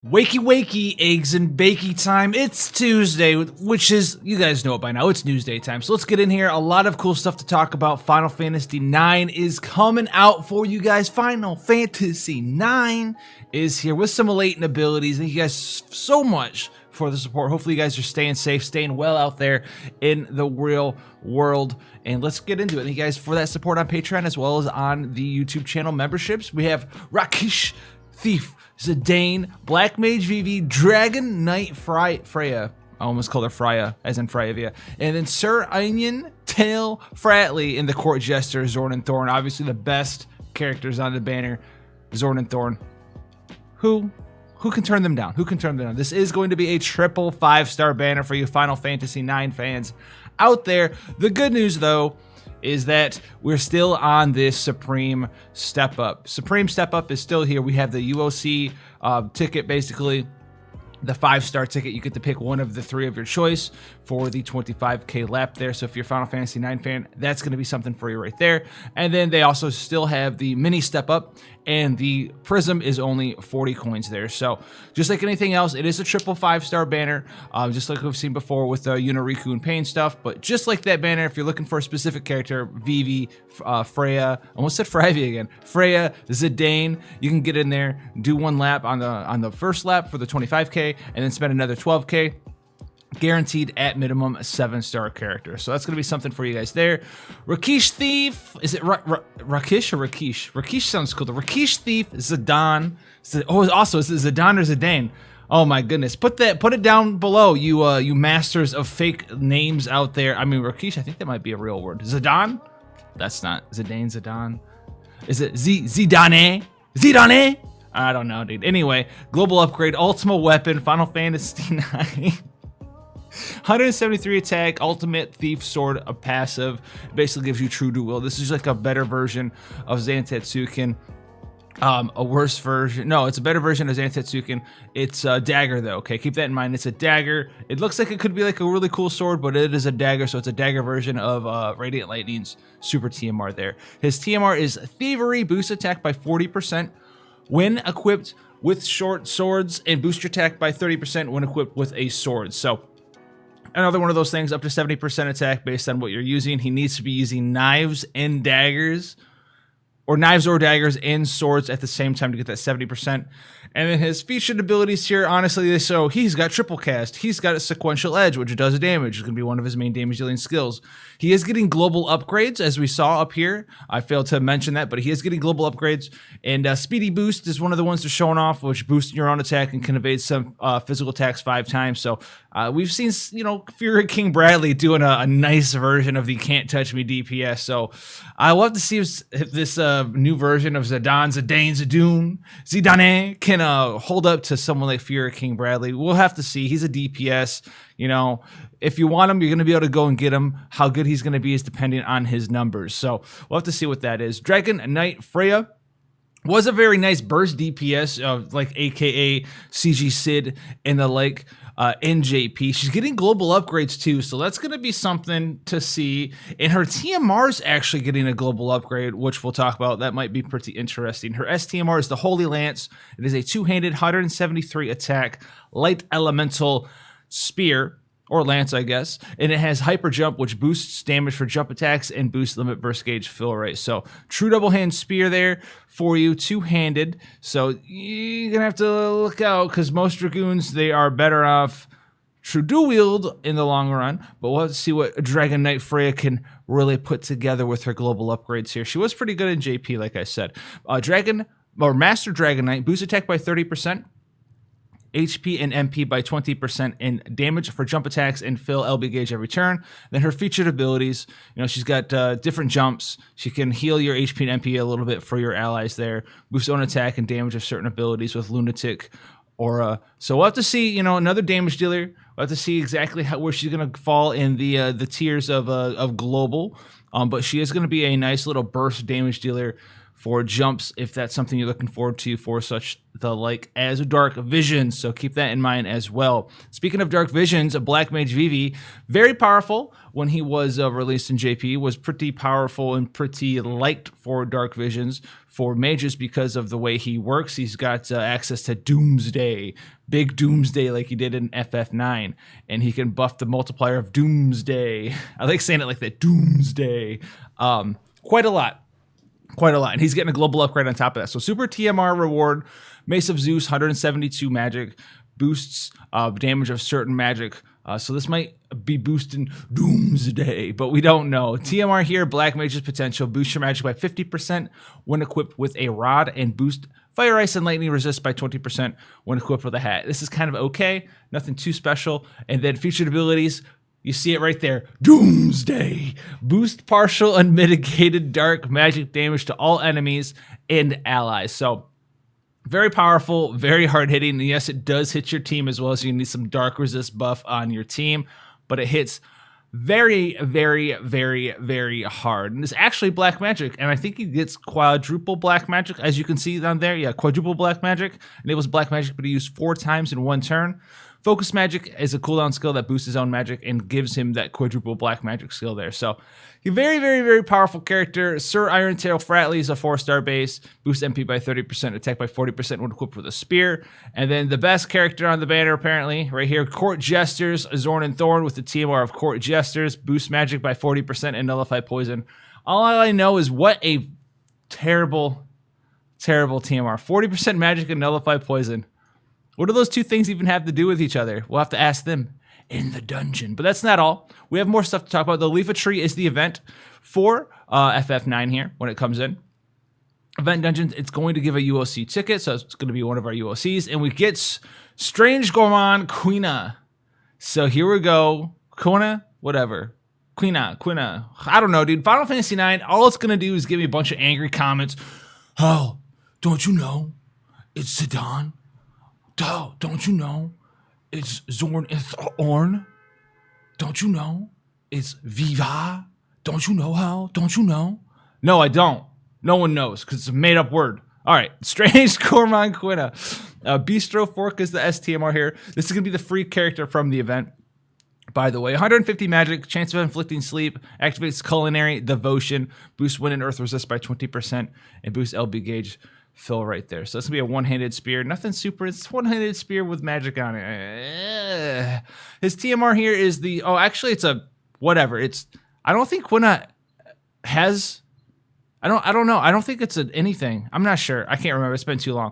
Wakey wakey, eggs and bakey time. It's Tuesday, which is, you guys know it by now, it's Newsday time. So let's get in here. A lot of cool stuff to talk about. Final Fantasy IX is coming out for you guys. Final Fantasy IX is here with some latent abilities. Thank you guys so much for the support. Hopefully you guys are staying safe, staying well out there in the real world. And let's get into it. Thank you guys for that support on Patreon as well as on the YouTube channel memberships. We have Rakesh Thief, Zidane, Black Mage Vivi, Dragon Knight Freya. I almost called her Freya, as in Freya. And then Sir Onion Tail Fratley in the Court Jester, Zorn and Thorn. Obviously the best characters on the banner, Zorn and Thorn. Who can turn them down? Who can turn them down? This is going to be a triple 5-star banner for you Final Fantasy IX fans out there. The good news, though, is that we're still on this Supreme Step Up. Supreme Step Up is still here. We have the UOC ticket, basically the 5-star ticket. You get to pick one of the 3 of your choice for the 25k lap there. So if you're a Final Fantasy IX fan, that's going to be something for you right there. And then they also still have the mini Step Up, and the Prism is only 40 coins there. So just like anything else, it is a triple 5-star banner, just like we've seen before with the Unariku and Pain stuff. But just like that banner, if you're looking for a specific character, Vivi, Freya, almost said Freya again, Freya, Zidane, you can get in there, do 1 lap on the first lap for the 25k, and then spend another 12k. Guaranteed at minimum a 7-star character. So that's going to be something for you guys there. Rakesh Thief. Is it Rakesh or Rakesh? Rakesh sounds cool. The Rakesh Thief, Zidane. Also, is it Zidane or Zidane? Oh my goodness. Put it down below, you masters of fake names out there. I mean, Rakesh, I think that might be a real word. Zidane? That's not. Zidane. Is it Zidane? Zidane? I don't know, dude. Anyway, global upgrade, Ultima Weapon, Final Fantasy IX. 173 attack, ultimate thief sword, a passive. Basically gives you true dual. This is like a better version of Zantetsuken. A worse version. No, it's a better version of Zantetsuken. It's a dagger though, okay? Keep that in mind. It's a dagger. It looks like it could be like a really cool sword, but it is a dagger, so it's a dagger version of Radiant Lightning's super TMR there. His TMR is Thievery, boost attack by 40% when equipped with short swords, and boost your attack by 30% when equipped with a sword. So another one of those things, up to 70% attack based on what you're using. He needs to be using knives and daggers, or knives or daggers and swords at the same time to get that 70%. And then his featured abilities here, honestly, so he's got triple cast. He's got a sequential edge, which does damage. It's going to be one of his main damage dealing skills. He is getting global upgrades, as we saw up here. I failed to mention that, but he is getting global upgrades. And Speedy Boost is one of the ones they're showing off, which boosts your own attack and can evade some physical attacks 5 times. So we've seen, Fury King Bradley doing a nice version of the Can't Touch Me DPS. So I love to see if this new version of Zidane can hold up to someone like Fury King Bradley. We'll have to see. He's a DPS. If you want him, you're going to be able to go and get him. How good he's going to be is depending on his numbers. So we'll have to see what that is. Dragon Knight Freya was a very nice burst DPS, like AKA CG Sid and the like. NJP. She's getting global upgrades too, so that's going to be something to see. And her TMR's actually getting a global upgrade, which we'll talk about. That might be pretty interesting. Her STMR is the Holy Lance. It is a 2-handed 173 attack light elemental spear, or lance, I guess, and it has hyper jump, which boosts damage for jump attacks and boosts limit burst gauge fill rate. So true double hand spear there for you, 2-handed. So you're gonna have to look out, because most dragoons, they are better off true dual wield in the long run. But we'll have to see what Dragon Knight Freya can really put together with her global upgrades here. She was pretty good in JP, like I said. Master Dragon Knight, boost attack by 30%. HP and MP by 20%, and damage for jump attacks and fill LB gauge every turn. Then her featured abilities, she's got different jumps. She can heal your HP and MP a little bit for your allies there. Boosts own attack and damage of certain abilities with Lunatic Aura. So we'll have to see, another damage dealer. We'll have to see exactly where she's going to fall in the tiers of global. But she is going to be a nice little burst damage dealer for jumps if that's something you're looking forward to for such the like as Dark Visions. So keep that in mind as well. Speaking of Dark Visions, a Black Mage Vivi, very powerful when he was released in JP, was pretty powerful and pretty liked for Dark Visions for mages because of the way he works. He's got access to Doomsday, big Doomsday like he did in FF9, and he can buff the multiplier of Doomsday. I like saying it like that, Doomsday. Quite a lot. And he's getting a global upgrade on top of that. So super TMR reward, Mace of Zeus, 172 magic, boosts damage of certain magic. So this might be boosting Doomsday, but we don't know. TMR here, Black Mage's potential, boost your magic by 50% when equipped with a rod, and boost Fire, Ice, and Lightning resist by 20% when equipped with a hat. This is kind of okay, nothing too special. And then featured abilities, you see it right there. Doomsday. Boost partial unmitigated dark magic damage to all enemies and allies. So very powerful, very hard hitting. And yes, it does hit your team as well, so you need some dark resist buff on your team. But it hits very, very, very, very hard. And it's actually black magic. And I think he gets quadruple black magic, as you can see down there. Yeah, quadruple black magic. Enables black magic, but he used 4 times in 1 turn. Focus Magic is a cooldown skill that boosts his own magic and gives him that quadruple black magic skill there. So, a very, very, very powerful character. Sir Irontail Fratley is a 4-star base. Boosts MP by 30%, attack by 40% when equipped with a spear. And then the best character on the banner, apparently, right here, Court Jesters, Zorn and Thorn with the TMR of Court Jesters. Boosts magic by 40% and nullify poison. All I know is what a terrible, terrible TMR. 40% magic and nullify poison. What do those two things even have to do with each other? We'll have to ask them in the dungeon. But that's not all. We have more stuff to talk about. The Leaf Tree is the event for FF9 here when it comes in. Event Dungeons, it's going to give a UOC ticket, so it's going to be one of our UOCs. And we get Strange Gourmand Quina. So here we go. Quina? Whatever. Quina. I don't know, dude. Final Fantasy 9, all it's going to do is give me a bunch of angry comments. Oh, don't you know? It's Zidane. Don't you know? It's Zorn Orn. Don't you know? It's Viva. Don't you know how? Don't you know? No, I don't. No one knows because it's a made-up word. All right, Strange Gourmand Quina. Bistro Fork is the STMR here. This is going to be the free character from the event. By the way, 150 magic, chance of inflicting sleep, activates culinary devotion, boosts wind and earth resist by 20%, and boosts LB gauge fill right there. So that's gonna be a one-handed spear. Nothing super. It's one-handed spear with magic on it. His TMR here is the. Oh, actually, it's a whatever. It's. I don't think Quina has. I don't know. I don't think it's anything. I'm not sure. I can't remember. It's been too long.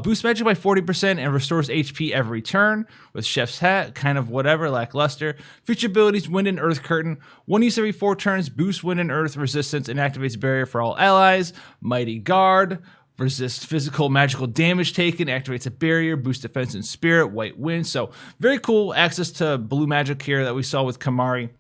Boosts magic by 40% and restores HP every turn with Chef's Hat. Kind of whatever, lackluster. Feature abilities, Wind and Earth Curtain. 1 use every 4 turns. Boosts Wind and Earth resistance and activates barrier for all allies. Mighty Guard. Resists physical magical damage taken, activates a barrier, boosts defense and spirit, white wind. So very cool access to blue magic here that we saw with Kamari.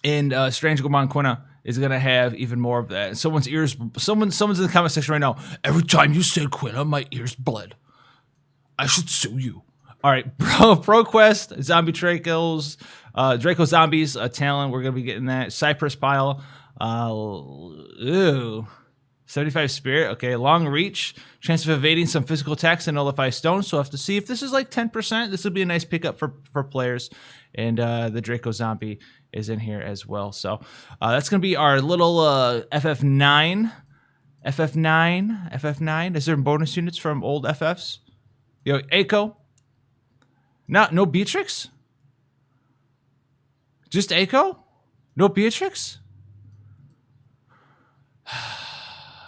And Strange Gourmand Quina is gonna have even more of that. Someone's in the comment section right now. Every time you said Quina, my ears bled. I should sue you. All right, ProQuest, Zombie Dracos, Draco Zombies, Talon. We're gonna be getting that. Cypress Pile. 75 spirit, okay. Long reach, chance of evading some physical attacks and nullify stones. So we'll have to see if this is like 10%. This would be a nice pickup for players. And the Draco Zombie is in here as well. So that's going to be our little FF9. FF9. Is there bonus units from old FFs? Yo, Echo. No Beatrix? Just Echo? No Beatrix?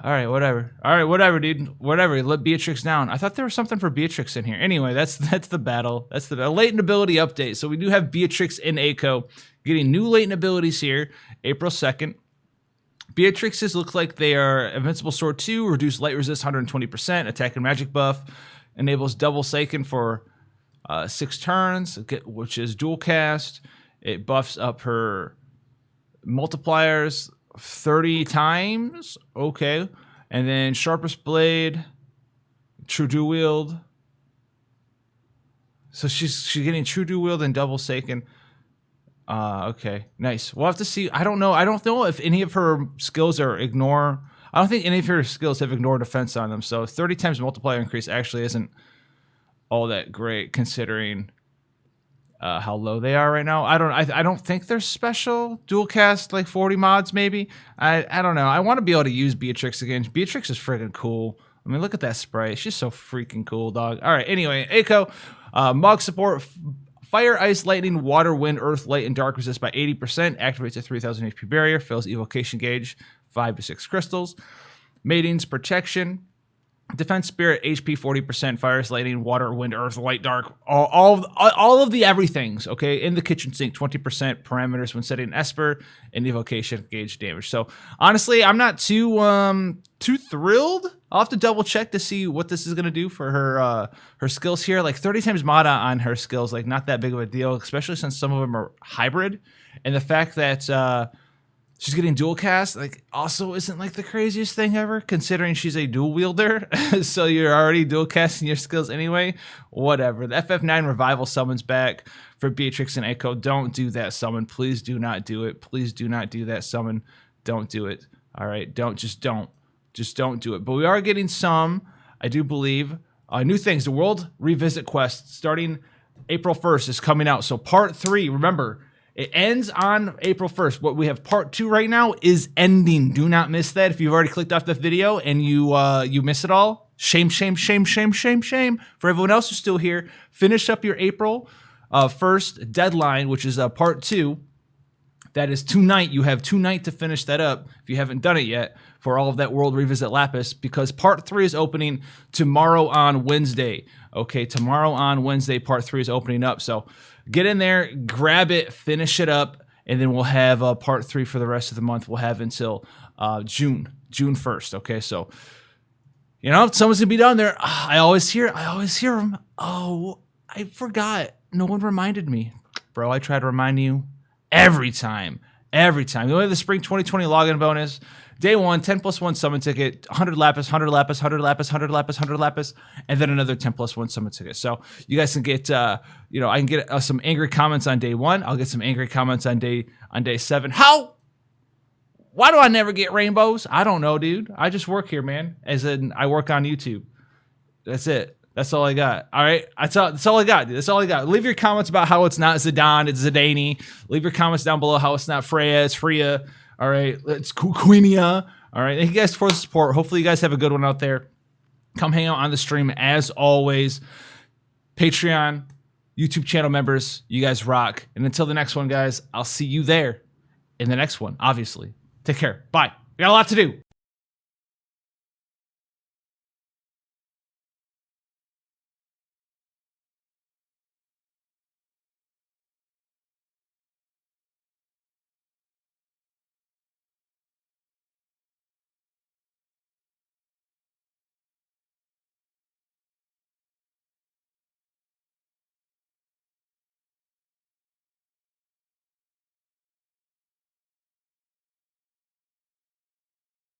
All right, whatever, dude. Whatever. Let Beatrix down. I thought there was something for Beatrix in here. Anyway, that's the battle. That's the latent ability update. So we do have Beatrix and Echo getting new latent abilities here, April 2nd. Beatrix's look like they are Invincible Sword 2, reduce light resist 120%, attack and magic buff, enables double Seiken for 6 turns, which is dual cast. It buffs up her multipliers 30 times, okay, and then Sharpest Blade, True Dual Wield. So she's getting True Dual Wield and double Seiken. Okay, nice. We'll have to see. I don't know if any of her skills are ignore. I don't think any of her skills have ignored defense on them. So 30 times multiplier increase actually isn't all that great considering how low they are right now. I don't think they're special. Dual cast like 40 mods maybe. I don't know. I want to be able to use Beatrix again. Beatrix is freaking cool. I mean, look at that spray. She's so freaking cool, dog. All right. Anyway, Echo, Mog support. Fire, Ice, Lightning, Water, Wind, Earth, Light, and Dark resist by 80%. Activates a 3,000 HP barrier. Fills evocation gauge. 5 to 6 crystals. Matings, Protection. Defense, Spirit, HP 40%. Fire, Ice, Lightning, Water, Wind, Earth, Light, Dark. All of the everythings, okay? In the kitchen sink, 20% parameters when setting Esper and evocation gauge damage. So, honestly, I'm not too thrilled. I'll have to double check to see what this is going to do for her skills here. Like 30 times Mada on her skills, like not that big of a deal, especially since some of them are hybrid. And the fact that she's getting dual cast, like also isn't like the craziest thing ever, considering she's a dual wielder. So you're already dual casting your skills anyway. Whatever. The FF9 revival summons back for Beatrix and Echo. Don't do that summon. Please do not do it. Please do not do that summon. Don't do it. All right. Just don't do it. But we are getting some, I do believe, new things. The World Revisit Quest starting April 1st is coming out. So part 3, remember, it ends on April 1st. What we have part 2 right now is ending. Do not miss that. If you've already clicked off the video and you miss it all, shame, shame, shame, shame, shame, shame. For everyone else who's still here, finish up your April 1st deadline, which is part 2. That is tonight. You have tonight to finish that up if you haven't done it yet for all of that World Revisit Lapis, because part 3 is opening tomorrow on Wednesday. Okay, tomorrow on Wednesday, part 3 is opening up. So get in there, grab it, finish it up, and then we'll have part 3 for the rest of the month. We'll have until June 1st. Okay, so you know someone's gonna be down there. I always hear them. Oh, I forgot. No one reminded me, bro. I try to remind you. Every time. We have the Spring 2020 login bonus. Day 1, 10+1 summon ticket, 100 lapis, 100 lapis, 100 lapis, 100 lapis, 100 lapis, and then another 10+1 summon ticket. So you guys can get, I can get some angry comments on day 1. I'll get some angry comments on day 7. Why do I never get rainbows? I don't know, dude. I just work here, man. As in, I work on YouTube. That's it. That's all I got. All right. That's all I got, dude. That's all I got. Leave your comments about how it's not Zidane, it's Zidane. Leave your comments down below how it's not Freya, it's Freya. All right. It's Queenia. All right. Thank you guys for the support. Hopefully you guys have a good one out there. Come hang out on the stream as always. Patreon, YouTube channel members, you guys rock. And until the next one, guys, I'll see you there in the next one, obviously. Take care. Bye. We got a lot to do.